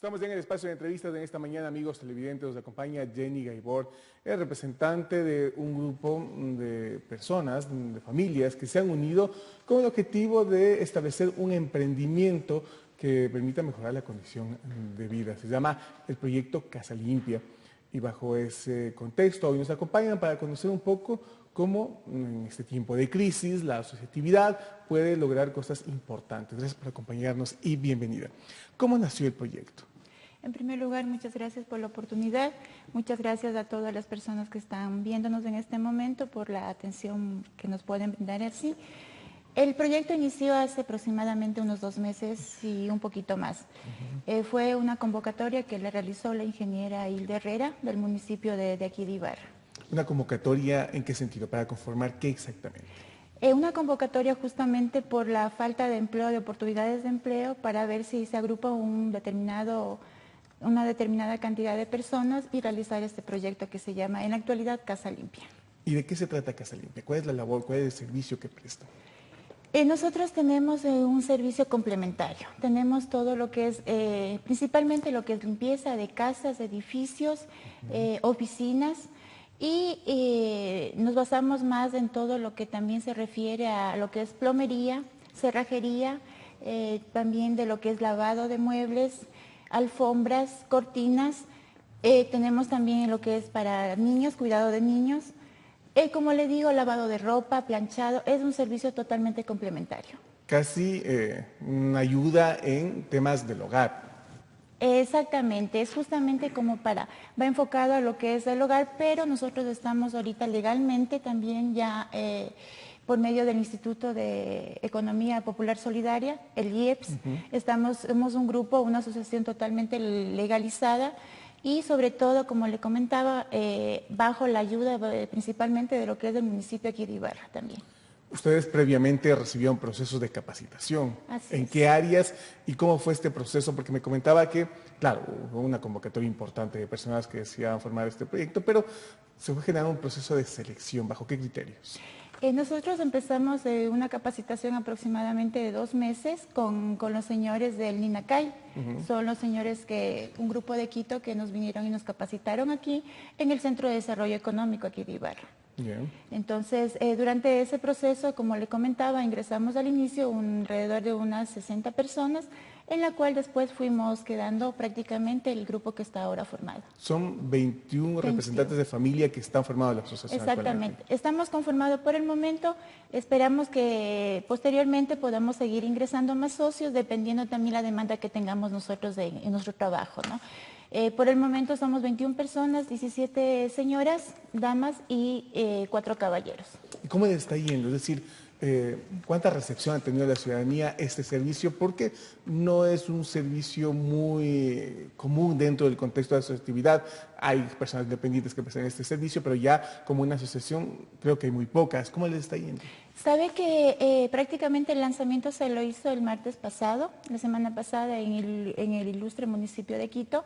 Estamos ya en el espacio de entrevistas en esta mañana, amigos televidentes. Nos acompaña Jenny Gaibor, es representante de un grupo de personas, de familias que se han unido con el objetivo de establecer un emprendimiento que permita mejorar la condición de vida. Se llama el proyecto Casa Limpia. Y bajo ese contexto hoy nos acompañan para conocer un poco cómo en este tiempo de crisis la asociatividad puede lograr cosas importantes. Gracias por acompañarnos y bienvenida. ¿Cómo nació el proyecto? En primer lugar, muchas gracias por la oportunidad. Muchas gracias a todas las personas que están viéndonos en este momento por la atención que nos pueden brindar así. El proyecto inició hace aproximadamente unos 2 meses y un poquito más. Fue una convocatoria que le realizó la ingeniera Hilda Herrera del municipio de aquí de Ibarra. ¿Una convocatoria en qué sentido? ¿Para conformar qué exactamente? Una convocatoria justamente por la falta de empleo, de oportunidades de empleo, para ver si se agrupa una determinada cantidad de personas y realizar este proyecto que se llama en la actualidad Casa Limpia. ¿Y de qué se trata Casa Limpia? ¿Cuál es la labor? ¿Cuál es el servicio que presta? Nosotros tenemos un servicio complementario. Tenemos todo lo que es, principalmente lo que es limpieza de casas, edificios, oficinas, y nos basamos más en todo lo que también se refiere a lo que es plomería, cerrajería, también de lo que es lavado de muebles, alfombras, cortinas. Tenemos también lo que es para niños, cuidado de niños. Como le digo, lavado de ropa, planchado, es un servicio totalmente complementario. Casi una ayuda en temas del hogar. Exactamente, es justamente va enfocado a lo que es el hogar, pero nosotros estamos ahorita legalmente también ya por medio del Instituto de Economía Popular Solidaria, el IEPS, somos un grupo, una asociación totalmente legalizada y sobre todo, como le comentaba, bajo la ayuda principalmente de lo que es del municipio aquí de Ibarra también. Ustedes previamente recibieron procesos de capacitación. Así ¿En es. qué áreas y cómo fue este proceso? Porque me comentaba que, claro, hubo una convocatoria importante de personas que deseaban formar este proyecto, pero se fue generando un proceso de selección. ¿Bajo qué criterios? Nosotros empezamos una capacitación aproximadamente de 2 meses con los señores del NINACAI. Son los señores un grupo de Quito que nos vinieron y nos capacitaron aquí en el Centro de Desarrollo Económico aquí de Ibarra. Bien. Entonces, durante ese proceso, como le comentaba, ingresamos al inicio alrededor de unas 60 personas, en la cual después fuimos quedando prácticamente el grupo que está ahora formado. Son 21 representantes de familia que están formados en la asociación. Exactamente. Estamos conformados por el momento. Esperamos que posteriormente podamos seguir ingresando más socios, dependiendo también la demanda que tengamos nosotros en nuestro trabajo, ¿no? Por el momento somos 21 personas, 17 señoras, damas y 4 caballeros. ¿Y cómo les está yendo? Es decir, ¿cuánta recepción ha tenido la ciudadanía este servicio? Porque no es un servicio muy común dentro del contexto de la asociatividad. Hay personas independientes que prestan este servicio, pero ya como una asociación creo que hay muy pocas. ¿Cómo les está yendo? Sabe que prácticamente el lanzamiento se lo hizo el martes pasado, la semana pasada, en el ilustre municipio de Quito.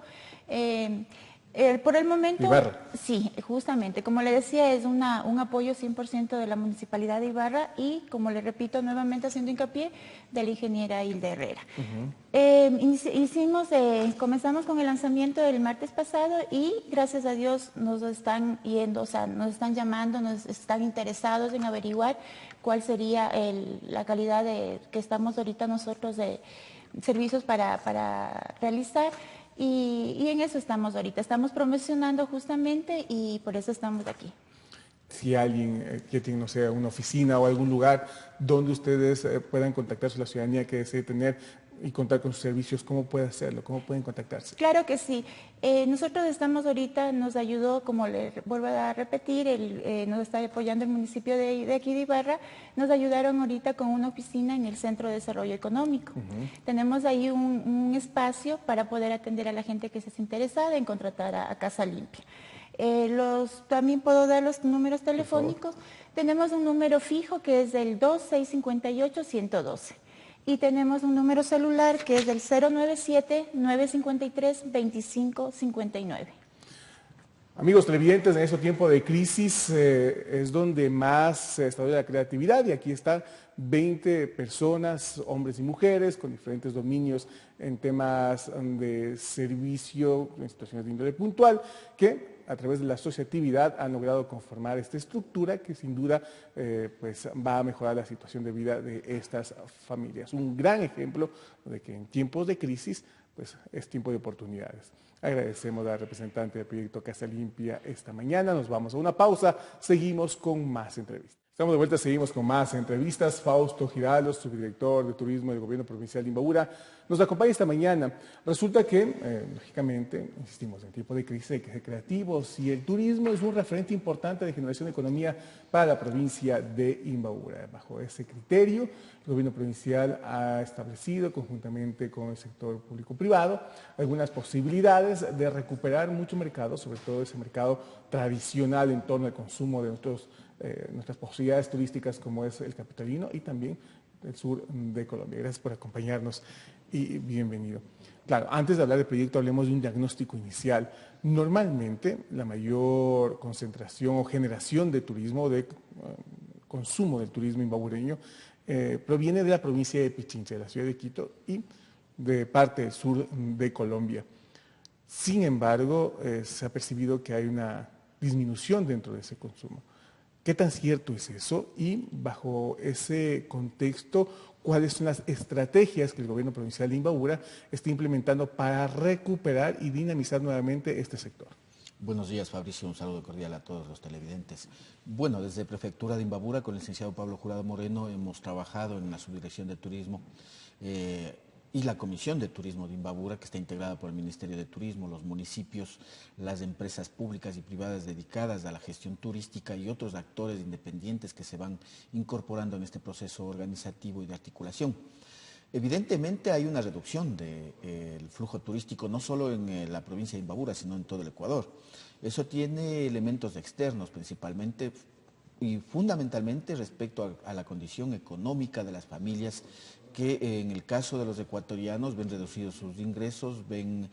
Por el momento, Ibarra. sí, justamente, como le decía, es un apoyo 100% de la Municipalidad de Ibarra y, como le repito, nuevamente haciendo hincapié, de la ingeniera Hilda Herrera. Comenzamos con el lanzamiento el martes pasado y, gracias a Dios, nos están yendo, o sea, nos están llamando, nos están interesados en averiguar cuál sería la calidad que estamos ahorita nosotros de servicios para realizar. Y en eso estamos ahorita, estamos promocionando justamente y por eso estamos aquí. Si alguien que tiene, no sé, una oficina o algún lugar donde ustedes puedan contactarse a la ciudadanía que desee tener y contar con sus servicios, ¿cómo puede hacerlo? ¿Cómo pueden contactarse? Claro que sí. Nosotros estamos ahorita, nos ayudó, como le vuelvo a repetir, nos está apoyando el municipio de aquí de Ibarra, nos ayudaron ahorita con una oficina en el Centro de Desarrollo Económico. Tenemos ahí un espacio para poder atender a la gente que esté interesada en contratar a Casa Limpia. También puedo dar los números telefónicos. Tenemos un número fijo que es el 2658-112. Y tenemos un número celular que es del 097-953-2559. Amigos televidentes, en este tiempo de crisis es donde más se desarrolla la creatividad y aquí están 20 personas, hombres y mujeres, con diferentes dominios en temas de servicio, en situaciones de índole puntual, que a través de la asociatividad han logrado conformar esta estructura que sin duda pues va a mejorar la situación de vida de estas familias. Un gran ejemplo de que en tiempos de crisis pues es tiempo de oportunidades. Agradecemos a la representante del proyecto Casa Limpia esta mañana. Nos vamos a una pausa. Seguimos con más entrevistas. Estamos de vuelta, seguimos con más entrevistas. Fausto Giraldo, subdirector de Turismo del Gobierno Provincial de Imbabura, nos acompaña esta mañana. Resulta que, lógicamente, insistimos, en tiempo de crisis hay que ser creativos y el turismo es un referente importante de generación de economía para la provincia de Imbabura. Bajo ese criterio, el Gobierno Provincial ha establecido, conjuntamente con el sector público-privado, algunas posibilidades de recuperar mucho mercado, sobre todo ese mercado tradicional en torno al consumo de nuestras posibilidades turísticas como es el capitalino y también el sur de Colombia. Gracias por acompañarnos y bienvenido. Claro, antes de hablar del proyecto hablemos de un diagnóstico inicial. Normalmente la mayor concentración o generación de turismo, de consumo del turismo imbabureño, proviene de la provincia de Pichincha, de la ciudad de Quito y de parte del sur de Colombia. Sin embargo, se ha percibido que hay una disminución dentro de ese consumo. ¿Qué tan cierto es eso? Y bajo ese contexto, ¿cuáles son las estrategias que el Gobierno Provincial de Imbabura está implementando para recuperar y dinamizar nuevamente este sector? Buenos días, Fabricio. Un saludo cordial a todos los televidentes. Bueno, desde Prefectura de Imbabura, con el licenciado Pablo Jurado Moreno, hemos trabajado en la Subdirección de Turismo y la Comisión de Turismo de Imbabura, que está integrada por el Ministerio de Turismo, los municipios, las empresas públicas y privadas dedicadas a la gestión turística y otros actores independientes que se van incorporando en este proceso organizativo y de articulación. Evidentemente hay una reducción del flujo turístico, no solo en la provincia de Imbabura, sino en todo el Ecuador. Eso tiene elementos externos principalmente y fundamentalmente respecto a la condición económica de las familias que en el caso de los ecuatorianos ven reducidos sus ingresos, ven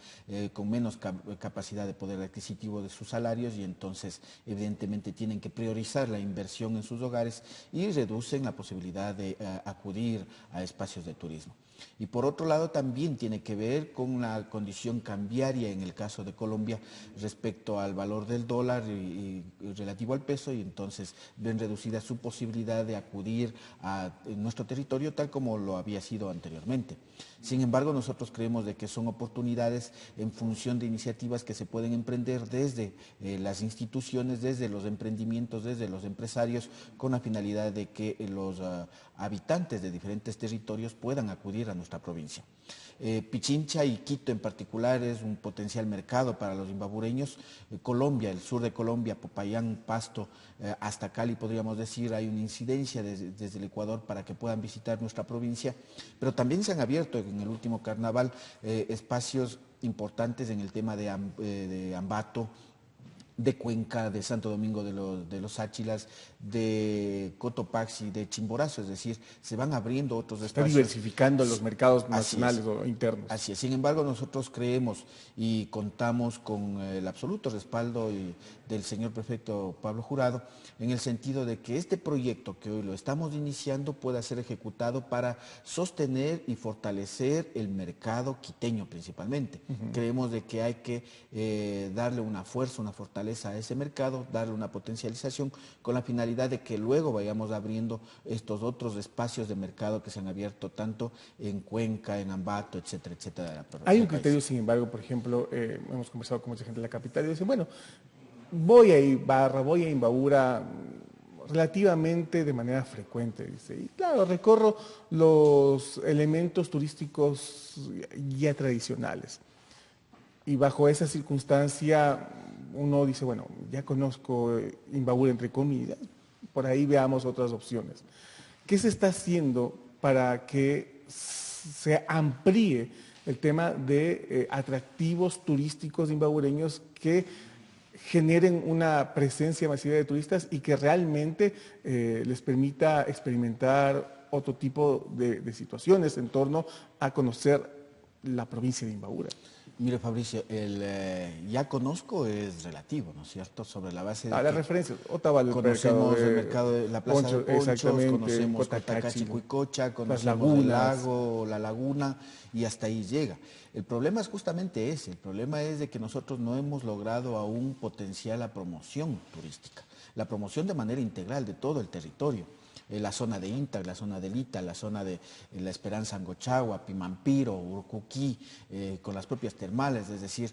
con menos capacidad de poder adquisitivo de sus salarios y entonces evidentemente tienen que priorizar la inversión en sus hogares y reducen la posibilidad de acudir a espacios de turismo. Y por otro lado también tiene que ver con la condición cambiaria en el caso de Colombia respecto al valor del dólar y relativo al peso y entonces ven reducida su posibilidad de acudir a nuestro territorio tal como lo había sido anteriormente. Sin embargo, nosotros creemos de que son oportunidades en función de iniciativas que se pueden emprender desde las instituciones, desde los emprendimientos, desde los empresarios, con la finalidad de que los habitantes de diferentes territorios puedan acudir a nuestra provincia. Pichincha y Quito en particular es un potencial mercado para los imbabureños. Colombia, el sur de Colombia, Popayán, Pasto, hasta Cali podríamos decir, hay una incidencia desde el Ecuador para que puedan visitar nuestra provincia, pero también se han abierto en el último carnaval espacios importantes en el tema de Ambato, de Cuenca, de Santo Domingo de los Áchilas, de Cotopaxi, de Chimborazo, es decir, se van abriendo otros espacios. Está diversificando los mercados nacionales o internos. Así es, sin embargo nosotros creemos y contamos con el absoluto respaldo del señor prefecto Pablo Jurado, en el sentido de que este proyecto que hoy lo estamos iniciando pueda ser ejecutado para sostener y fortalecer el mercado quiteño principalmente. Creemos de que hay que darle una fuerza, una fortaleza a ese mercado, darle una potencialización con la finalidad de que luego vayamos abriendo estos otros espacios de mercado que se han abierto tanto en Cuenca, en Ambato, etcétera, etcétera. Hay un criterio, sin embargo, por ejemplo, hemos conversado con mucha gente de la capital y dicen, bueno, voy a Ibarra, voy a Imbabura relativamente de manera frecuente, dice. Y claro, recorro los elementos turísticos ya tradicionales. Y bajo esa circunstancia uno dice, bueno, ya conozco Imbabura entre comillas, por ahí veamos otras opciones. ¿Qué se está haciendo para que se amplíe el tema de atractivos turísticos imbabureños que generen una presencia masiva de turistas y que realmente les permita experimentar otro tipo de situaciones en torno a conocer la provincia de Imbabura? Mire, Fabricio, ya conozco es relativo, ¿no es cierto? Sobre la base de La que referencia, Otavalo, conocemos el mercado de la Plaza de Ponchos, exactamente, conocemos Cotacachi, Cotacachi, Cuicocha, las conocemos el lagunas. lago, la laguna, y hasta ahí llega. El problema es justamente ese, el problema es de que nosotros no hemos logrado aún potenciar la promoción turística, la promoción de manera integral de todo el territorio. La zona de Inta, la zona de Lita, la zona de La Esperanza Angochagua, Pimampiro, Urucuquí, con las propias termales, es decir,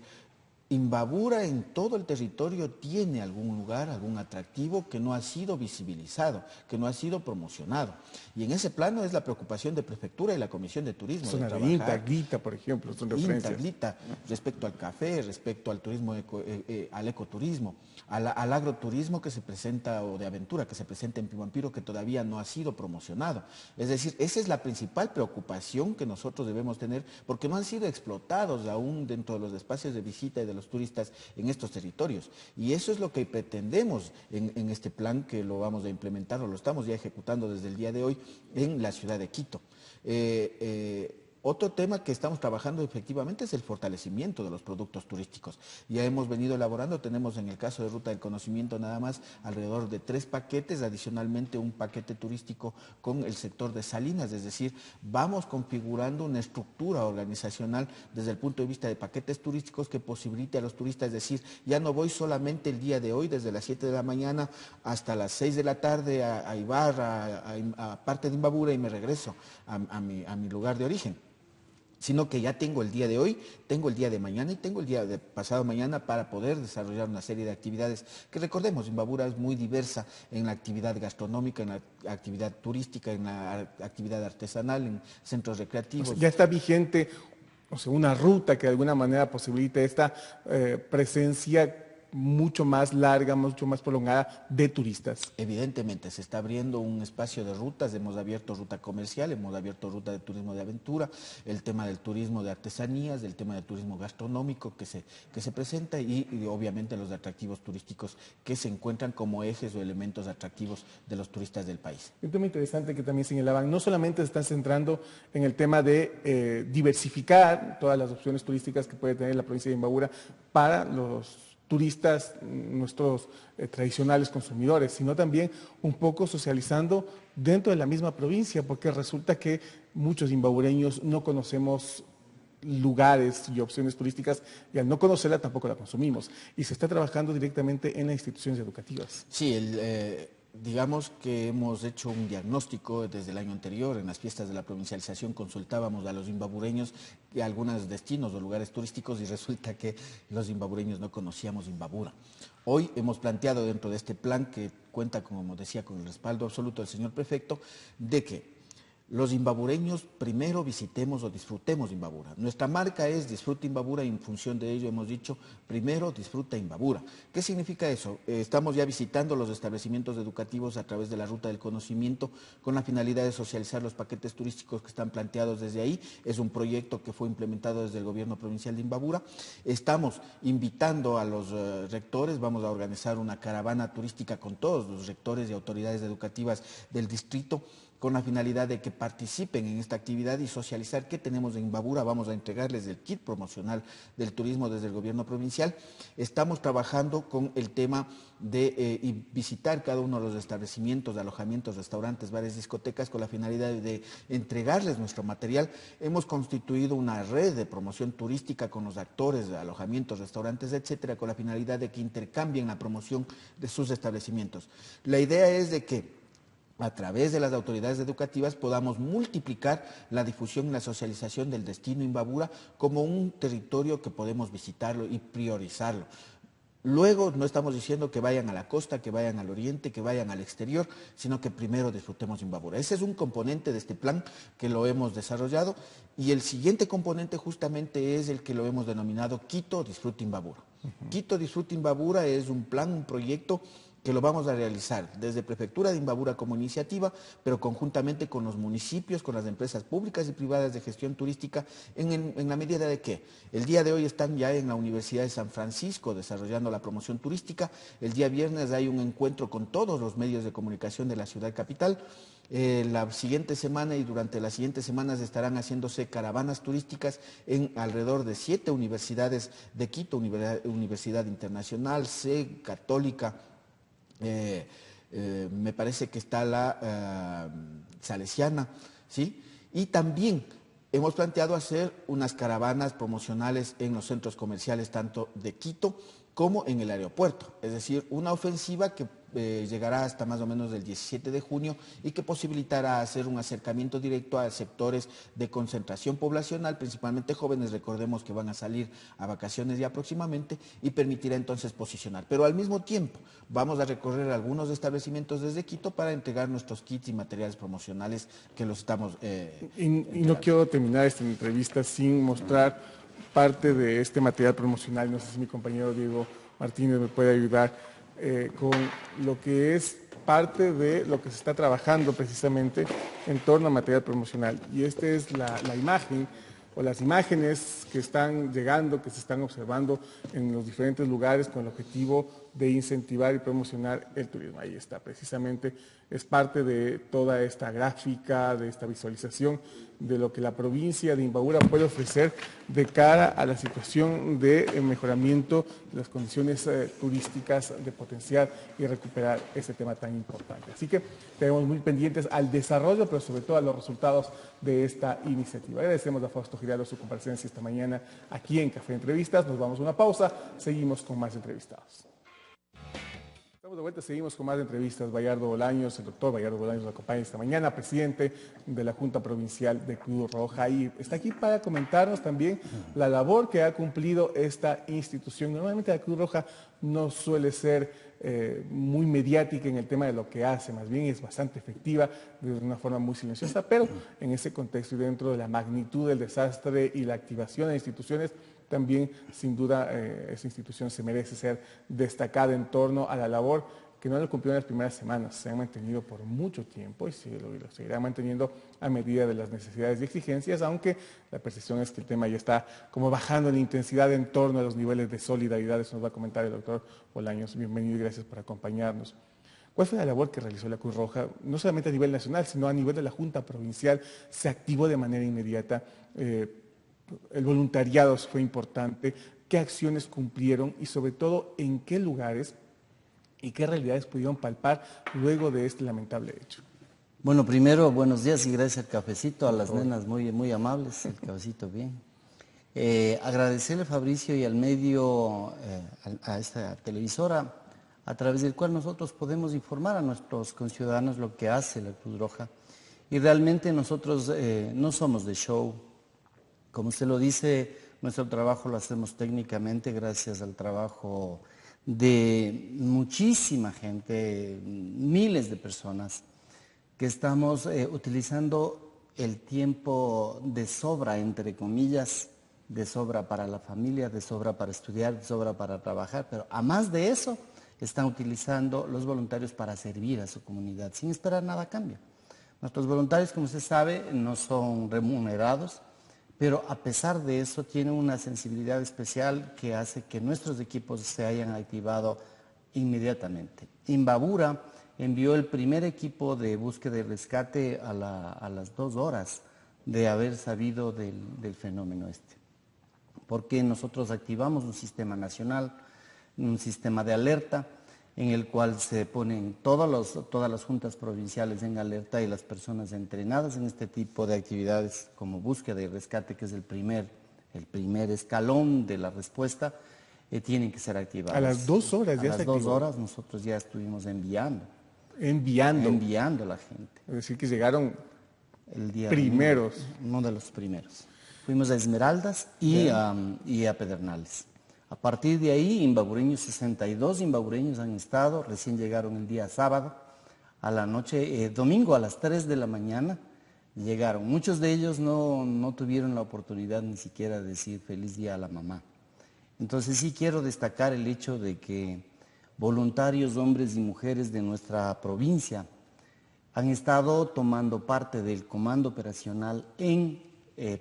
Imbabura en todo el territorio tiene algún lugar, algún atractivo que no ha sido visibilizado, que no ha sido promocionado. Y en ese plano es la preocupación de Prefectura y la Comisión de Turismo. Zona de Inta, Glita, por ejemplo, son referencias. Glita, respecto al café, respecto al turismo, al ecoturismo, al agroturismo que se presenta, o de aventura, que se presenta en Pimampiro, que todavía no ha sido promocionado. Es decir, esa es la principal preocupación que nosotros debemos tener, porque no han sido explotados aún dentro de los espacios de visita y de los turistas en estos territorios. Y eso es lo que pretendemos en este plan, que lo vamos a implementar, o lo estamos ya ejecutando desde el día de hoy en la ciudad de Quito. Otro tema que estamos trabajando efectivamente es el fortalecimiento de los productos turísticos. Ya hemos venido elaborando, tenemos en el caso de Ruta del Conocimiento nada más alrededor de 3 paquetes, adicionalmente un paquete turístico con el sector de Salinas, es decir, vamos configurando una estructura organizacional desde el punto de vista de paquetes turísticos que posibilite a los turistas, es decir, ya no voy solamente el día de hoy desde las 7 de la mañana hasta las 6 de la tarde a Ibarra, a parte de Imbabura, y me regreso a mi lugar de origen, sino que ya tengo el día de hoy, tengo el día de mañana y tengo el día de pasado mañana para poder desarrollar una serie de actividades que, recordemos, Imbabura es muy diversa en la actividad gastronómica, en la actividad turística, en la actividad artesanal, en centros recreativos. O sea, ya está vigente, o sea, una ruta que de alguna manera posibilite esta presencia mucho más larga, mucho más prolongada de turistas. Evidentemente, se está abriendo un espacio de rutas, hemos abierto ruta comercial, hemos abierto ruta de turismo de aventura, el tema del turismo de artesanías, el tema del turismo gastronómico que se presenta y obviamente los atractivos turísticos que se encuentran como ejes o elementos atractivos de los turistas del país. Un tema interesante que también señalaban, no solamente se están centrando en el tema de diversificar todas las opciones turísticas que puede tener la provincia de Imbabura para los turistas, nuestros tradicionales consumidores, sino también un poco socializando dentro de la misma provincia, porque resulta que muchos imbabureños no conocemos lugares y opciones turísticas, y al no conocerla tampoco la consumimos. Y se está trabajando directamente en las instituciones educativas. Sí, digamos que hemos hecho un diagnóstico desde el año anterior. En las fiestas de la provincialización consultábamos a los imbabureños y a algunos destinos o lugares turísticos, y resulta que los imbabureños no conocíamos Imbabura. Hoy hemos planteado dentro de este plan, que cuenta, como decía, con el respaldo absoluto del señor prefecto, de que los imbabureños primero visitemos o disfrutemos Imbabura. Nuestra marca es Disfruta Imbabura, y en función de ello hemos dicho primero disfruta Imbabura. ¿Qué significa eso? Estamos ya visitando los establecimientos educativos a través de la Ruta del Conocimiento con la finalidad de socializar los paquetes turísticos que están planteados desde ahí. Es un proyecto que fue implementado desde el gobierno provincial de Imbabura. Estamos invitando a los rectores, vamos a organizar una caravana turística con todos los rectores y autoridades educativas del distrito, con la finalidad de que participen en esta actividad y socializar qué tenemos en Imbabura. Vamos a entregarles el kit promocional del turismo desde el gobierno provincial. Estamos trabajando con el tema de visitar cada uno de los establecimientos, alojamientos, restaurantes, bares, discotecas, con la finalidad de entregarles nuestro material. Hemos constituido una red de promoción turística con los actores de alojamientos, restaurantes, etcétera, con la finalidad de que intercambien la promoción de sus establecimientos. La idea es de que a través de las autoridades educativas podamos multiplicar la difusión y la socialización del destino Imbabura como un territorio que podemos visitarlo y priorizarlo. Luego no estamos diciendo que vayan a la costa, que vayan al oriente, que vayan al exterior, sino que primero disfrutemos Imbabura. Ese es un componente de este plan que lo hemos desarrollado, y el siguiente componente justamente es el que lo hemos denominado Quito Disfruta Imbabura. Quito Disfruta Imbabura es un plan, un proyecto que lo vamos a realizar desde Prefectura de Imbabura como iniciativa, pero conjuntamente con los municipios, con las empresas públicas y privadas de gestión turística, en la medida de que el día de hoy están ya en la Universidad de San Francisco desarrollando la promoción turística. El día viernes hay un encuentro con todos los medios de comunicación de la ciudad capital. La siguiente semana y durante las siguientes semanas estarán haciéndose caravanas turísticas en alrededor de 7 universidades de Quito, Universidad Internacional, C, Católica, me parece que está la Salesiana, ¿sí? Y también hemos planteado hacer unas caravanas promocionales en los centros comerciales tanto de Quito como en el aeropuerto, es decir, una ofensiva que llegará hasta más o menos el 17 de junio y que posibilitará hacer un acercamiento directo a sectores de concentración poblacional, principalmente jóvenes, recordemos que van a salir a vacaciones ya próximamente, y permitirá entonces posicionar. Pero al mismo tiempo vamos a recorrer algunos establecimientos desde Quito para entregar nuestros kits y materiales promocionales que los estamos y no quiero terminar esta entrevista sin mostrar parte de este material promocional. No sé si mi compañero Diego Martínez me puede ayudar con lo que es parte de lo que se está trabajando precisamente en torno a material promocional. Y esta es la imagen o las imágenes que están llegando, que se están observando en los diferentes lugares con el objetivo de incentivar y promocionar el turismo. Ahí está, precisamente es parte de toda esta gráfica, de esta visualización de lo que la provincia de Imbabura puede ofrecer de cara a la situación de mejoramiento de las condiciones turísticas, de potenciar y recuperar este tema tan importante. Así que tenemos muy pendientes al desarrollo, pero sobre todo a los resultados de esta iniciativa. Agradecemos a Fausto Giraldo su comparecencia esta mañana aquí en Café Entrevistas. Nos vamos a una pausa, seguimos con más entrevistados. Estamos de vuelta, seguimos con más entrevistas. Bayardo Bolaños, el doctor Bayardo Bolaños nos acompaña esta mañana, presidente de la Junta Provincial de Cruz Roja, y está aquí para comentarnos también la labor que ha cumplido esta institución. Normalmente la Cruz Roja no suele ser muy mediática en el tema de lo que hace, más bien es bastante efectiva de una forma muy silenciosa, pero en ese contexto y dentro de la magnitud del desastre y la activación de instituciones, también sin duda esa institución se merece ser destacada en torno a la labor que no lo cumplió en las primeras semanas, se han mantenido por mucho tiempo y lo seguirán manteniendo a medida de las necesidades y exigencias, aunque la percepción es que el tema ya está como bajando en intensidad en torno a los niveles de solidaridad. Eso nos va a comentar el doctor Bolaños. Bienvenido y gracias por acompañarnos. ¿Cuál fue la labor que realizó la Cruz Roja, no solamente a nivel nacional, sino a nivel de la Junta Provincial? ¿Se activó de manera inmediata? El voluntariado fue importante. ¿Qué acciones cumplieron? Y sobre todo, ¿en qué lugares y qué realidades pudieron palpar luego de este lamentable hecho? Bueno, primero, buenos días y gracias al cafecito, a las nenas muy amables, el cafecito bien. Agradecerle a Fabricio y al medio, a esta televisora, a través del cual nosotros podemos informar a nuestros conciudadanos lo que hace la Cruz Roja. Y realmente nosotros no somos de show. Como usted lo dice, nuestro trabajo lo hacemos técnicamente gracias al trabajo de muchísima gente, miles de personas, que estamos utilizando el tiempo de sobra, entre comillas, de sobra para la familia, de sobra para estudiar, de sobra para trabajar, pero a más de eso están utilizando los voluntarios para servir a su comunidad, sin esperar nada a cambio. Nuestros voluntarios, como usted sabe, no son remunerados, pero a pesar de eso tienen una sensibilidad especial que hace que nuestros equipos se hayan activado inmediatamente. Imbabura envió el primer equipo de búsqueda y rescate a las 2 horas de haber sabido del fenómeno este, porque nosotros activamos un sistema nacional, un sistema de alerta, en el cual se ponen todas las juntas provinciales en alerta y las personas entrenadas en este tipo de actividades como búsqueda y rescate, que es el primer escalón de la respuesta, tienen que ser activadas. A las 2 horas ya se activó. A las 2 horas nosotros ya estuvimos enviando a la gente. Es decir, que llegaron el día primeros. Uno de los primeros. Fuimos a Esmeraldas y a Pedernales. A partir de ahí, imbabureños, 62 imbabureños han estado, recién llegaron el día sábado, a la noche, domingo a las 3 de la mañana llegaron. Muchos de ellos no tuvieron la oportunidad ni siquiera de decir feliz día a la mamá. Entonces sí quiero destacar el hecho de que voluntarios, hombres y mujeres de nuestra provincia, han estado tomando parte del comando operacional en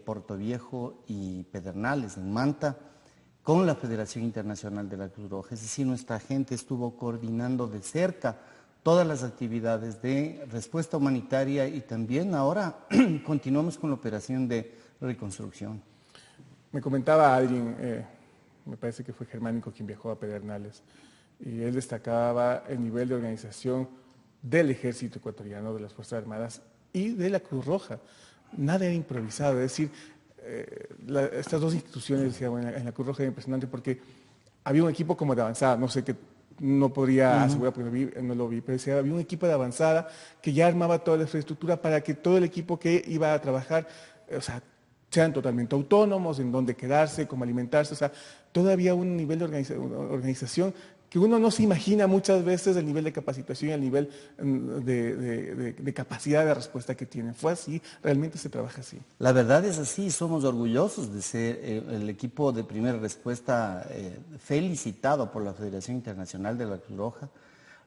Puerto Viejo y Pedernales, en Manta, con la Federación Internacional de la Cruz Roja. Es decir, nuestra gente estuvo coordinando de cerca todas las actividades de respuesta humanitaria y también ahora continuamos con la operación de reconstrucción. Me comentaba alguien, me parece que fue Germánico quien viajó a Pedernales, y él destacaba el nivel de organización del ejército ecuatoriano, de las Fuerzas Armadas y de la Cruz Roja. Nada era improvisado, es decir, estas dos instituciones, digamos, en la Cruz Roja era impresionante porque había un equipo como de avanzada, no sé qué, no podría asegurar porque no lo vi, pero decía, había un equipo de avanzada que ya armaba toda la infraestructura para que todo el equipo que iba a trabajar, o sea, sean totalmente autónomos, en dónde quedarse, cómo alimentarse, o sea, todavía un nivel de organización que uno no se imagina muchas veces el nivel de capacitación y el nivel de capacidad de respuesta que tienen. Fue así, realmente se trabaja así. La verdad es así, somos orgullosos de ser el equipo de primera respuesta felicitado por la Federación Internacional de la Cruz Roja,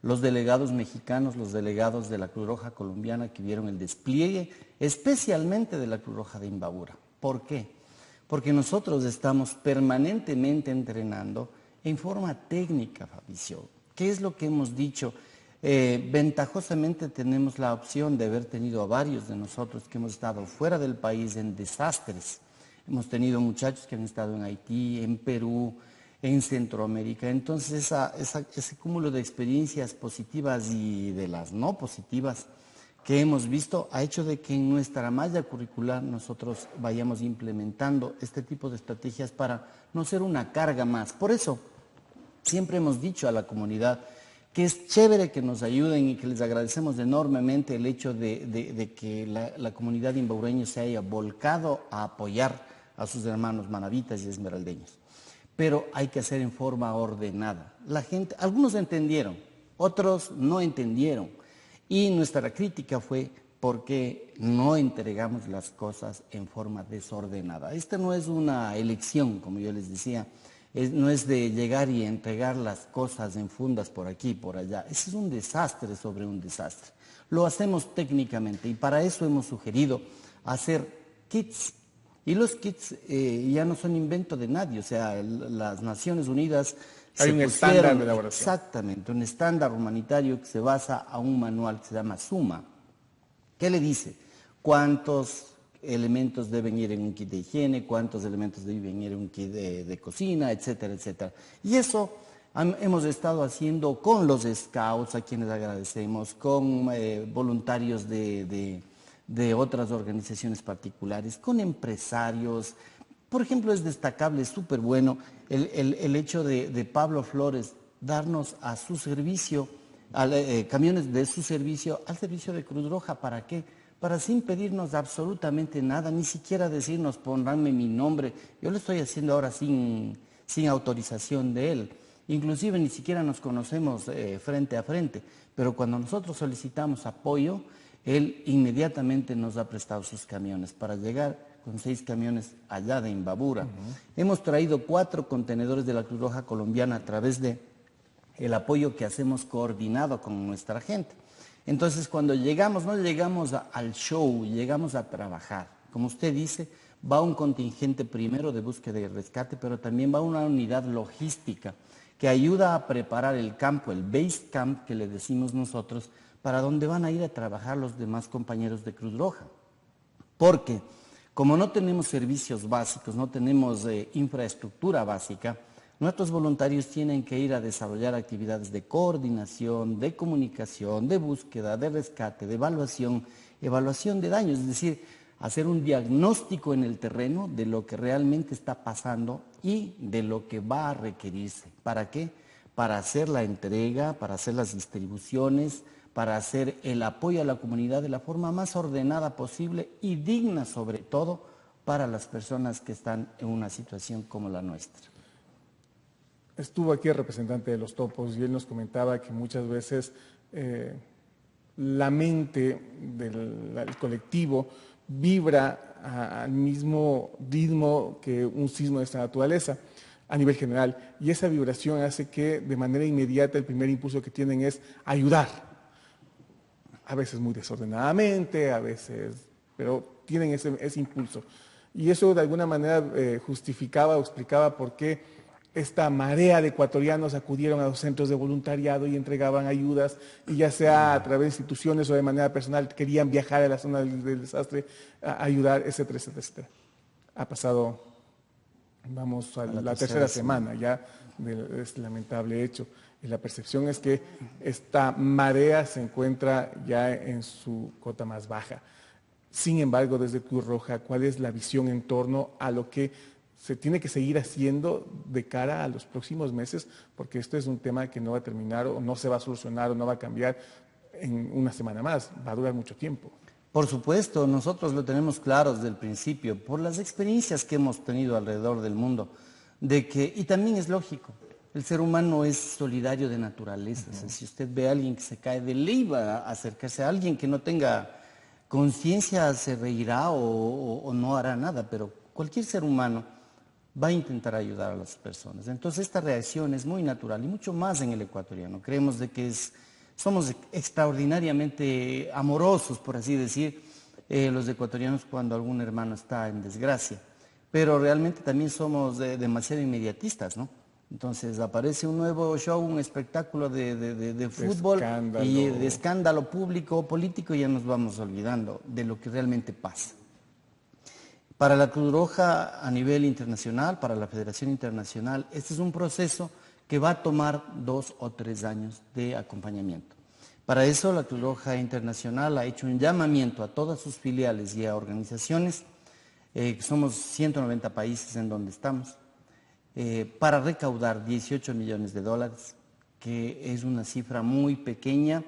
los delegados mexicanos, los delegados de la Cruz Roja colombiana que vieron el despliegue, especialmente de la Cruz Roja de Imbabura. ¿Por qué? Porque nosotros estamos permanentemente entrenando en forma técnica, Fabricio. ¿Qué es lo que hemos dicho? Ventajosamente tenemos la opción de haber tenido a varios de nosotros que hemos estado fuera del país en desastres. Hemos tenido muchachos que han estado en Haití, en Perú, en Centroamérica. Entonces ese cúmulo de experiencias positivas y de las no positivas que hemos visto ha hecho de que en nuestra malla curricular nosotros vayamos implementando este tipo de estrategias para no ser una carga más. Por eso siempre hemos dicho a la comunidad que es chévere que nos ayuden y que les agradecemos enormemente el hecho de que la comunidad imbabureña se haya volcado a apoyar a sus hermanos manavitas y esmeraldeños. Pero hay que hacer en forma ordenada. La gente, algunos entendieron, otros no entendieron. Y nuestra crítica fue porque no entregamos las cosas en forma desordenada. Esta no es una elección, como yo les decía, no es de llegar y entregar las cosas en fundas por aquí y por allá. Ese es un desastre sobre un desastre. Lo hacemos técnicamente y para eso hemos sugerido hacer kits. Y los kits ya no son invento de nadie, o sea, las Naciones Unidas hay un estándar de elaboración. Exactamente, un estándar humanitario que se basa a un manual que se llama SUMA. ¿Qué le dice? ¿Cuántos elementos deben ir en un kit de higiene? ¿Cuántos elementos deben ir en un kit de cocina? Etcétera, etcétera. Y eso hemos estado haciendo con los scouts, a quienes agradecemos, con voluntarios de otras organizaciones particulares, con empresarios. Por ejemplo, es destacable, es súper bueno el hecho de Pablo Flores darnos a su servicio, camiones de su servicio, al servicio de Cruz Roja. ¿Para qué? Para sin pedirnos absolutamente nada, ni siquiera decirnos ponranme mi nombre. Yo lo estoy haciendo ahora sin autorización de él. Inclusive ni siquiera nos conocemos frente a frente. Pero cuando nosotros solicitamos apoyo, él inmediatamente nos ha prestado sus camiones para llegar con 6 camiones allá de Imbabura. Hemos traído 4 contenedores de la Cruz Roja colombiana a través de el apoyo que hacemos coordinado con nuestra gente. Entonces, cuando llegamos, no llegamos al show, llegamos a trabajar. Como usted dice, va un contingente primero de búsqueda y rescate, pero también va una unidad logística que ayuda a preparar el campo, el base camp que le decimos nosotros, para donde van a ir a trabajar los demás compañeros de Cruz Roja. Porque como no tenemos servicios básicos, no tenemos infraestructura básica, nuestros voluntarios tienen que ir a desarrollar actividades de coordinación, de comunicación, de búsqueda, de rescate, de evaluación de daños, es decir, hacer un diagnóstico en el terreno de lo que realmente está pasando y de lo que va a requerirse. ¿Para qué? Para hacer la entrega, para hacer las distribuciones, para hacer el apoyo a la comunidad de la forma más ordenada posible y digna sobre todo para las personas que están en una situación como la nuestra. Estuvo aquí el representante de Los Topos y él nos comentaba que muchas veces la mente del colectivo vibra al mismo ritmo que un sismo de esta naturaleza. a nivel general. Y esa vibración hace que de manera inmediata el primer impulso que tienen es ayudar. A veces muy desordenadamente, a veces, pero tienen ese impulso. Y eso de alguna manera justificaba o explicaba por qué esta marea de ecuatorianos acudieron a los centros de voluntariado y entregaban ayudas, y ya sea a través de instituciones o de manera personal querían viajar a la zona del desastre a ayudar, etcétera, etcétera, etcétera. Ha pasado, vamos a la tercera semana ya de este lamentable hecho, y la percepción es que esta marea se encuentra ya en su cota más baja. Sin embargo, desde Cruz Roja, ¿cuál es la visión en torno a lo que se tiene que seguir haciendo de cara a los próximos meses? Porque esto es un tema que no va a terminar o no se va a solucionar o no va a cambiar en una semana más, va a durar mucho tiempo. Por supuesto, nosotros lo tenemos claro desde el principio, por las experiencias que hemos tenido alrededor del mundo, y también es lógico, el ser humano es solidario de naturaleza. O sea, si usted ve a alguien que se cae, de ley va a acercarse a alguien que no tenga conciencia, se reirá o no hará nada, pero cualquier ser humano va a intentar ayudar a las personas. Entonces esta reacción es muy natural y mucho más en el ecuatoriano. Creemos de que somos extraordinariamente amorosos, por así decir, los ecuatorianos cuando algún hermano está en desgracia. Pero realmente también somos demasiado inmediatistas, ¿no? Entonces aparece un nuevo show, un espectáculo de fútbol y de escándalo público o político, y ya nos vamos olvidando de lo que realmente pasa. Para la Cruz Roja a nivel internacional, para la Federación Internacional, este es un proceso que va a tomar 2 o 3 años de acompañamiento. Para eso la Cruz Roja Internacional ha hecho un llamamiento a todas sus filiales y a organizaciones, somos 190 países en donde estamos, para recaudar 18 millones de dólares, que es una cifra muy pequeña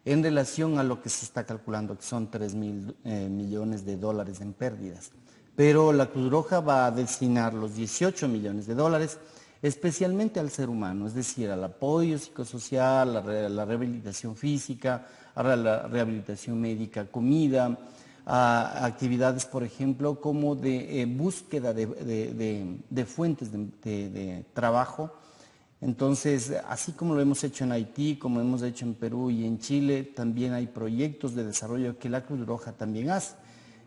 en relación a lo que se está calculando, que son 3.000 millones de dólares en pérdidas. Pero la Cruz Roja va a destinar los 18 millones de dólares especialmente al ser humano, es decir, al apoyo psicosocial, a la rehabilitación física, a la rehabilitación médica, comida, a actividades, por ejemplo, como de búsqueda de fuentes de trabajo. Entonces, así como lo hemos hecho en Haití, como hemos hecho en Perú y en Chile, también hay proyectos de desarrollo que la Cruz Roja también hace.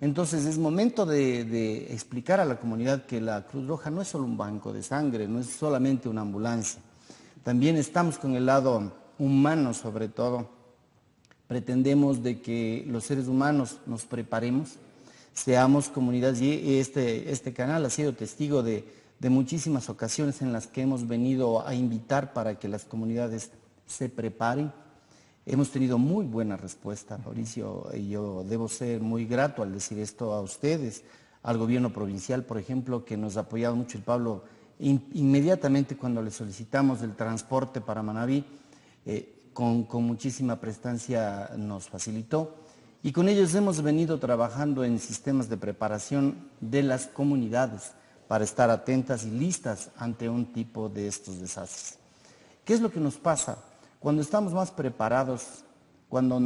Entonces es momento de explicar a la comunidad que la Cruz Roja no es solo un banco de sangre, no es solamente una ambulancia. También estamos con el lado humano sobre todo. Pretendemos de que los seres humanos nos preparemos, seamos comunidad, y este canal ha sido testigo de muchísimas ocasiones en las que hemos venido a invitar para que las comunidades se preparen. Hemos tenido muy buena respuesta, Mauricio, y yo debo ser muy grato al decir esto a ustedes, al gobierno provincial, por ejemplo, que nos ha apoyado mucho. El Pablo, inmediatamente cuando le solicitamos el transporte para Manabí, con muchísima prestancia nos facilitó, y con ellos hemos venido trabajando en sistemas de preparación de las comunidades para estar atentas y listas ante un tipo de estos desastres. ¿Qué es lo que nos pasa? Cuando estamos más preparados, cuando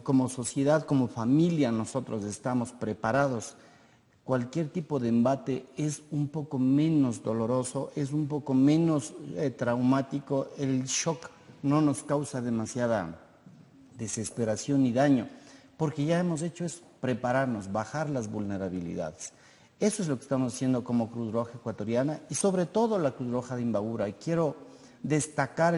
como sociedad, como familia, nosotros estamos preparados, cualquier tipo de embate es un poco menos doloroso, es un poco menos traumático, el shock no nos causa demasiada desesperación ni daño, porque ya hemos hecho eso, prepararnos, bajar las vulnerabilidades. Eso es lo que estamos haciendo como Cruz Roja Ecuatoriana y sobre todo la Cruz Roja de Imbabura. Y quiero destacar,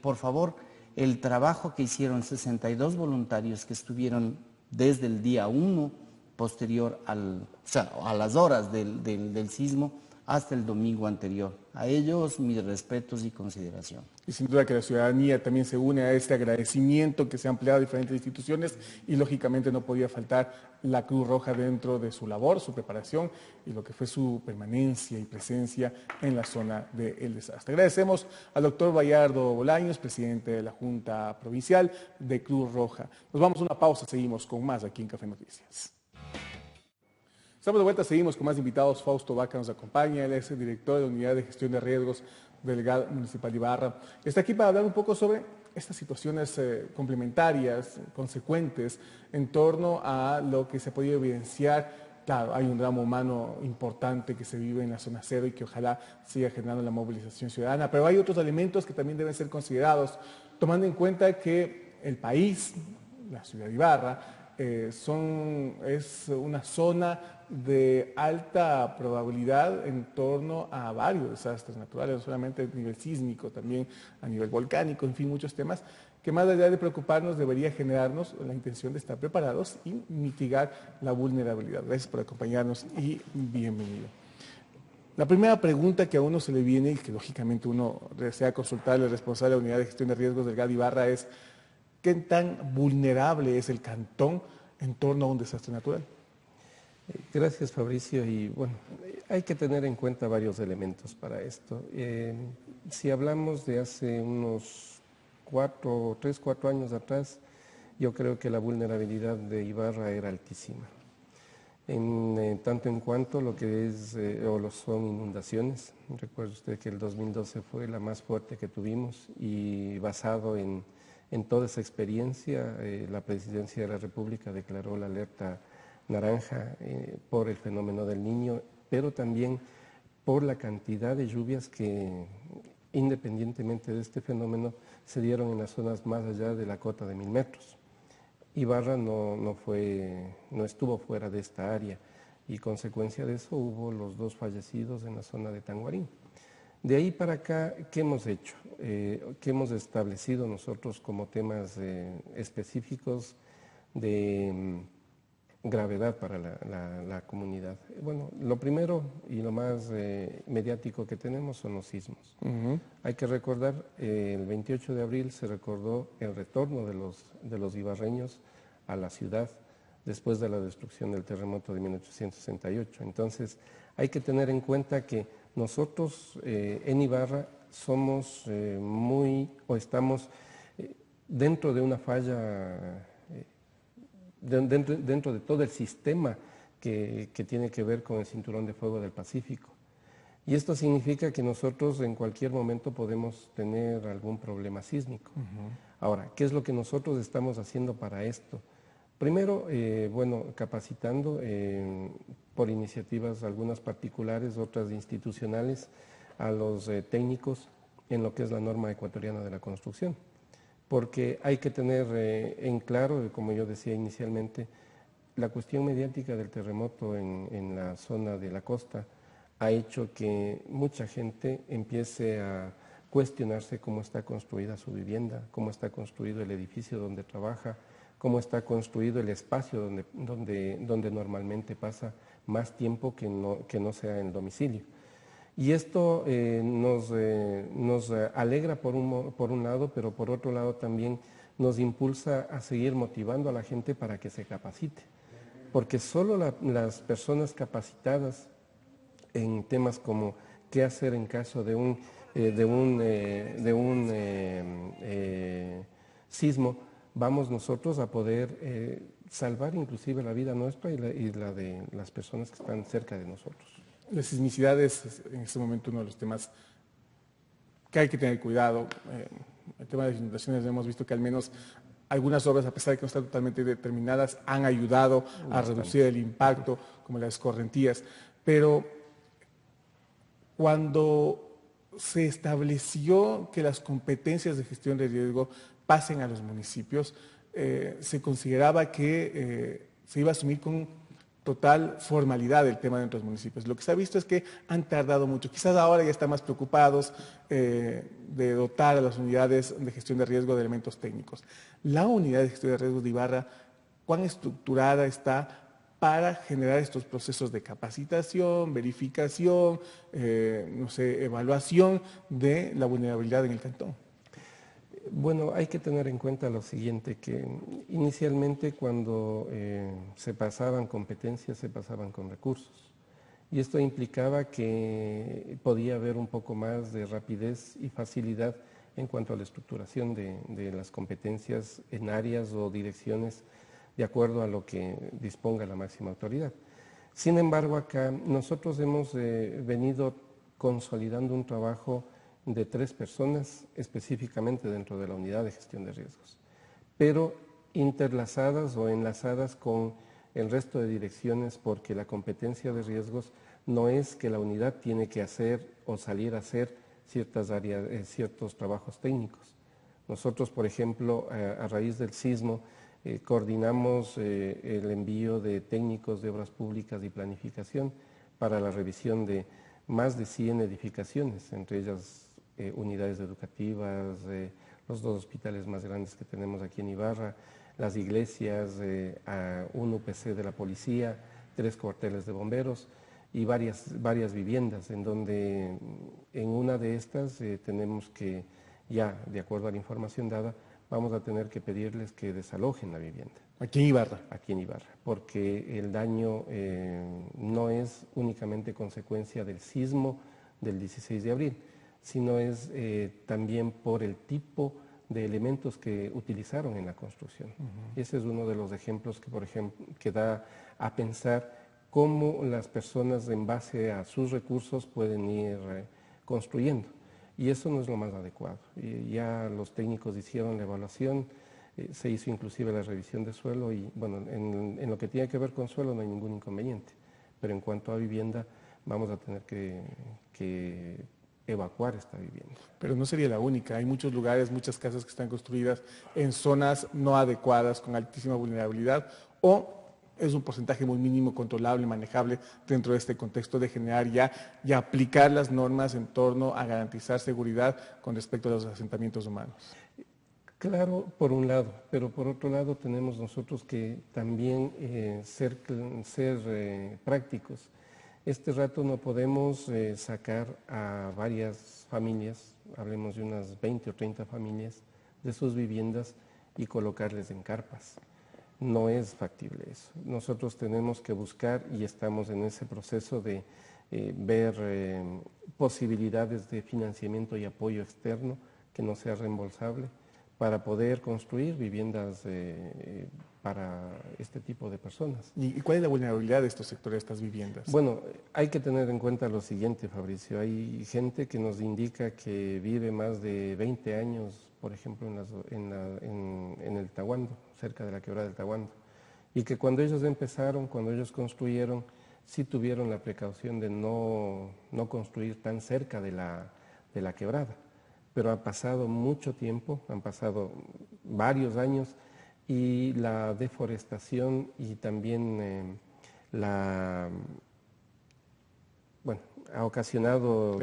por favor, el trabajo que hicieron 62 voluntarios que estuvieron desde el día 1 posterior a las horas del sismo hasta el domingo anterior. A ellos mis respetos y consideración. Y sin duda que la ciudadanía también se une a este agradecimiento que se ha ampliado a diferentes instituciones, y lógicamente no podía faltar la Cruz Roja dentro de su labor, su preparación y lo que fue su permanencia y presencia en la zona del desastre. Agradecemos al doctor Bayardo Bolaños, presidente de la Junta Provincial de Cruz Roja. Nos vamos a una pausa, seguimos con más aquí en Café Noticias. Estamos de vuelta, seguimos con más invitados. Fausto Vaca nos acompaña, él es el director de la Unidad de Gestión de Riesgos del GAD Municipal de Ibarra. Está aquí para hablar un poco sobre estas situaciones complementarias, consecuentes, en torno a lo que se ha podido evidenciar claro, hay un drama humano importante que se vive en la zona cero y que ojalá siga generando la movilización ciudadana, pero hay otros elementos que también deben ser considerados, tomando en cuenta que el país, la ciudad de Ibarra, es una zona de alta probabilidad en torno a varios desastres naturales, no solamente a nivel sísmico, también a nivel volcánico, en fin, muchos temas que más allá de preocuparnos debería generarnos la intención de estar preparados y mitigar la vulnerabilidad. Gracias por acompañarnos y bienvenido. La primera pregunta que a uno se le viene y que lógicamente uno desea consultarle al responsable de la Unidad de Gestión de Riesgos del GAD Ibarra es ¿qué tan vulnerable es el cantón en torno a un desastre natural? Gracias, Fabricio. Y bueno, hay que tener en cuenta varios elementos para esto. Si hablamos de hace unos 3, 4 años atrás, yo creo que la vulnerabilidad de Ibarra era altísima. Tanto en cuanto lo que es o lo son inundaciones. Recuerde usted que el 2012 fue la más fuerte que tuvimos y basado en toda esa experiencia, la Presidencia de la República declaró la alerta naranja por el fenómeno del Niño, pero también por la cantidad de lluvias que, independientemente de este fenómeno, se dieron en las zonas más allá de la cota de 1000 metros. Ibarra no estuvo fuera de esta área y consecuencia de eso hubo los 2 fallecidos en la zona de Tanguarín. De ahí para acá, ¿qué hemos hecho? ¿Qué hemos establecido nosotros como temas específicos de gravedad para la comunidad? Bueno, lo primero y lo más mediático que tenemos son los sismos. Hay que recordar, el 28 de abril se recordó el retorno de los ibarreños a la ciudad después de la destrucción del terremoto de 1868. Entonces, hay que tener en cuenta que nosotros en Ibarra somos estamos dentro de una falla, dentro de todo el sistema que tiene que ver con el cinturón de fuego del Pacífico. Y esto significa que nosotros en cualquier momento podemos tener algún problema sísmico. Ahora, ¿qué es lo que nosotros estamos haciendo para esto? Primero, capacitando por iniciativas, algunas particulares, otras institucionales, a los técnicos en lo que es la norma ecuatoriana de la construcción. Porque hay que tener en claro, como yo decía inicialmente, la cuestión mediática del terremoto en la zona de la costa ha hecho que mucha gente empiece a cuestionarse cómo está construida su vivienda, cómo está construido el edificio donde trabaja, cómo está construido el espacio donde normalmente pasa más tiempo que no sea en el domicilio. Y esto nos alegra por un lado, pero por otro lado también nos impulsa a seguir motivando a la gente para que se capacite. Porque solo las personas capacitadas en temas como qué hacer en caso de un sismo, vamos nosotros a poder salvar inclusive la vida nuestra y la de las personas que están cerca de nosotros. La sismicidad es en este momento uno de los temas que hay que tener cuidado. El tema de las inundaciones hemos visto que al menos algunas obras, a pesar de que no están totalmente determinadas, han ayudado a reducir el impacto, como las escorrentías. Pero cuando se estableció que las competencias de gestión de riesgo pasen a los municipios, se consideraba que se iba a asumir con total formalidad el tema dentro de los municipios. Lo que se ha visto es que han tardado mucho. Quizás ahora ya están más preocupados de dotar a las unidades de gestión de riesgo de elementos técnicos. La unidad de gestión de riesgos de Ibarra, ¿cuán estructurada está para generar estos procesos de capacitación, verificación, evaluación de la vulnerabilidad en el cantón? Bueno, hay que tener en cuenta lo siguiente, que inicialmente cuando se pasaban competencias, se pasaban con recursos. Y esto implicaba que podía haber un poco más de rapidez y facilidad en cuanto a la estructuración de las competencias en áreas o direcciones de acuerdo a lo que disponga la máxima autoridad. Sin embargo, acá nosotros hemos venido consolidando un trabajo de 3 personas específicamente dentro de la unidad de gestión de riesgos, pero interlazadas o enlazadas con 2 el resto de direcciones, porque la competencia de riesgos no es que la unidad tiene que hacer o salir a hacer ciertas áreas, ciertos trabajos técnicos. Nosotros, por ejemplo, a raíz del sismo, coordinamos el envío de técnicos de obras públicas y planificación para la revisión de más de 100 edificaciones, entre ellas unidades educativas, los 2 hospitales más grandes que tenemos aquí en Ibarra, las iglesias, un UPC de la policía, 3 cuarteles de bomberos y varias viviendas, en donde en una de estas tenemos que, ya de acuerdo a la información dada, vamos a tener que pedirles que desalojen la vivienda. Aquí en Ibarra. Aquí en Ibarra, porque el daño no es únicamente consecuencia del sismo del 16 de abril, sino es también por el tipo de elementos que utilizaron en la construcción. Ese es uno de los ejemplos que, por ejemplo, que da a pensar cómo las personas en base a sus recursos pueden ir construyendo. Y eso no es lo más adecuado. Y ya los técnicos hicieron la evaluación, se hizo inclusive la revisión de suelo y bueno, en lo que tiene que ver con suelo no hay ningún inconveniente. Pero en cuanto a vivienda, vamos a tener que evacuar esta vivienda. Pero no sería la única. Hay muchos lugares, muchas casas que están construidas en zonas no adecuadas, con altísima vulnerabilidad, o es un porcentaje muy mínimo, controlable, manejable dentro de este contexto de generar y aplicar las normas en torno a garantizar seguridad con respecto a los asentamientos humanos. Claro, por un lado, pero por otro lado tenemos nosotros que también ser prácticos. Este rato no podemos sacar a varias familias, hablemos de unas 20 o 30 familias, de sus viviendas y colocarles en carpas. No es factible eso. Nosotros tenemos que buscar y estamos en ese proceso de ver posibilidades de financiamiento y apoyo externo que no sea reembolsable para poder construir viviendas para este tipo de personas. ¿Y cuál es la vulnerabilidad de estos sectores, de estas viviendas? Bueno, hay que tener en cuenta lo siguiente, Fabricio. Hay gente que nos indica que vive más de 20 años, por ejemplo, en el Tahuando, cerca de la quebrada del Tahuando, y que cuando ellos empezaron, cuando ellos construyeron, sí tuvieron la precaución de no construir tan cerca de la quebrada. Pero ha pasado mucho tiempo, han pasado varios años, y la deforestación y también ha ocasionado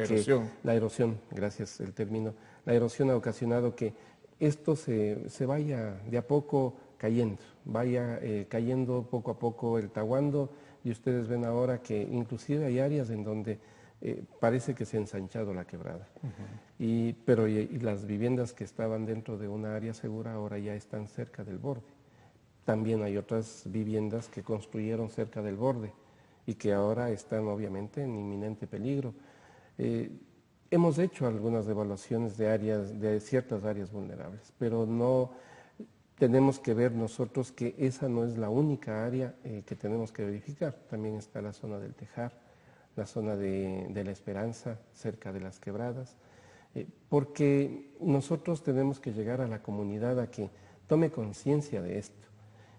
la erosión, gracias el término, la erosión ha ocasionado que esto se vaya de a poco cayendo, vaya cayendo poco a poco el Tahuando, y ustedes ven ahora que inclusive hay áreas en donde parece que se ha ensanchado la quebrada. Pero las viviendas que estaban dentro de una área segura ahora ya están cerca del borde. También hay otras viviendas que construyeron cerca del borde y que ahora están obviamente en inminente peligro. Hemos hecho algunas evaluaciones de ciertas áreas vulnerables, pero no tenemos que ver nosotros que esa no es la única área que tenemos que verificar. También está la zona del Tejar, la zona de la Esperanza, cerca de las quebradas, porque nosotros tenemos que llegar a la comunidad a que tome conciencia de esto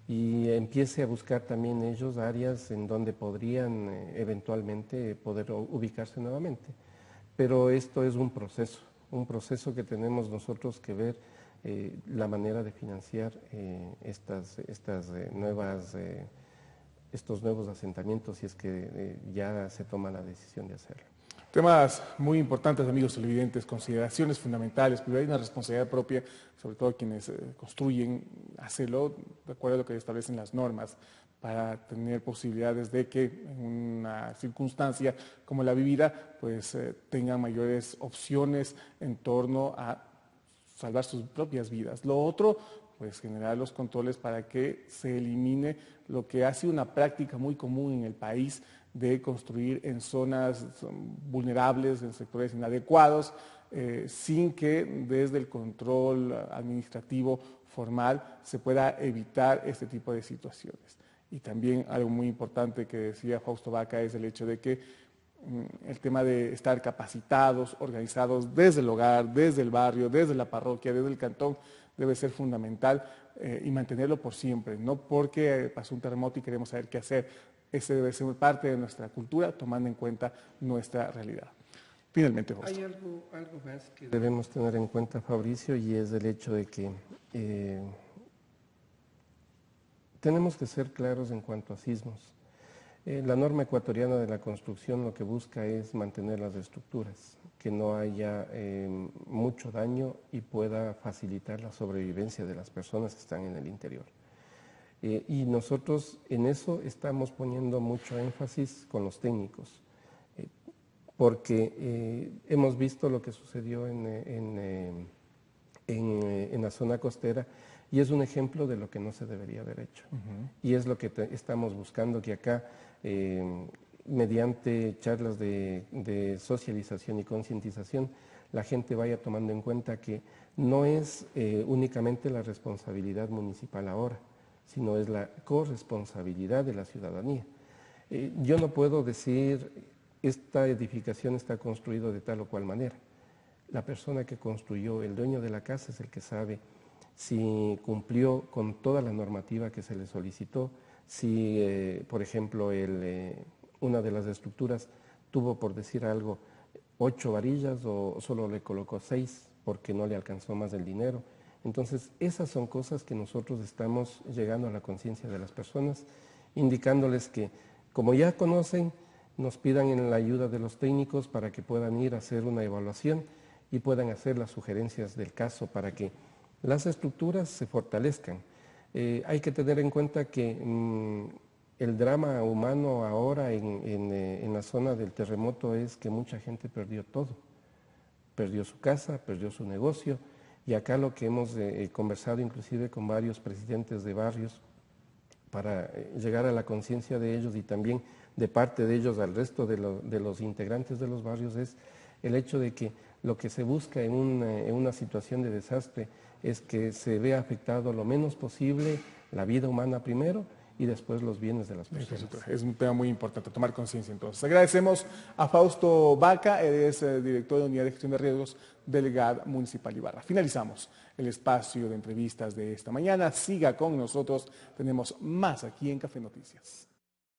y empiece a buscar también ellos áreas en donde podrían eventualmente poder ubicarse nuevamente. Pero esto es un proceso que tenemos nosotros que ver la manera de financiar estos nuevos asentamientos si es que ya se toma la decisión de hacerlo. Temas muy importantes, amigos televidentes, consideraciones fundamentales, pero hay una responsabilidad propia, sobre todo quienes construyen, hacerlo de acuerdo a lo que establecen las normas, para tener posibilidades de que en una circunstancia como la vivida, pues tengan mayores opciones en torno a salvar sus propias vidas. Lo otro, pues generar los controles para que se elimine lo que ha sido una práctica muy común en el país de construir en zonas vulnerables, en sectores inadecuados, sin que desde el control administrativo formal se pueda evitar este tipo de situaciones. Y también algo muy importante que decía Fausto Vaca es el hecho de que el tema de estar capacitados, organizados desde el hogar, desde el barrio, desde la parroquia, desde el cantón, debe ser fundamental y mantenerlo por siempre, no porque pasó un terremoto y queremos saber qué hacer. Ese debe ser parte de nuestra cultura, tomando en cuenta nuestra realidad. Finalmente, Fausto. Hay algo más que debemos tener en cuenta, Fabricio, y es el hecho de que tenemos que ser claros en cuanto a sismos. La norma ecuatoriana de la construcción lo que busca es mantener las estructuras, que no haya mucho daño y pueda facilitar la sobrevivencia de las personas que están en el interior. Y nosotros en eso estamos poniendo mucho énfasis con los técnicos, porque hemos visto lo que sucedió en la zona costera y es un ejemplo de lo que no se debería haber hecho. Y es lo que estamos buscando, que acá, mediante charlas de socialización y concientización, la gente vaya tomando en cuenta que no es únicamente la responsabilidad municipal ahora, sino es la corresponsabilidad de la ciudadanía. Yo no puedo decir, esta edificación está construida de tal o cual manera. La persona que construyó, el dueño de la casa, es el que sabe si cumplió con toda la normativa que se le solicitó, si, por ejemplo, una de las estructuras tuvo, por decir algo, 8 varillas o solo le colocó 6 porque no le alcanzó más el dinero. Entonces, esas son cosas que nosotros estamos llegando a la conciencia de las personas, indicándoles que, como ya conocen, nos pidan en la ayuda de los técnicos para que puedan ir a hacer una evaluación y puedan hacer las sugerencias del caso para que las estructuras se fortalezcan. Hay que tener en cuenta que el drama humano ahora en la zona del terremoto es que mucha gente perdió todo. Perdió su casa, perdió su negocio, y acá lo que hemos conversado inclusive con varios presidentes de barrios para llegar a la conciencia de ellos y también de parte de ellos al resto de los integrantes de los barrios es el hecho de que lo que se busca en una situación de desastre es que se vea afectado lo menos posible la vida humana primero y después los bienes de las personas. Es un tema muy importante, tomar conciencia entonces. Agradecemos a Fausto Vaca, él es director de Unidad de Gestión de Riesgos del GAD Municipal Ibarra. Finalizamos el espacio de entrevistas de esta mañana. Siga con nosotros, tenemos más aquí en Café Noticias.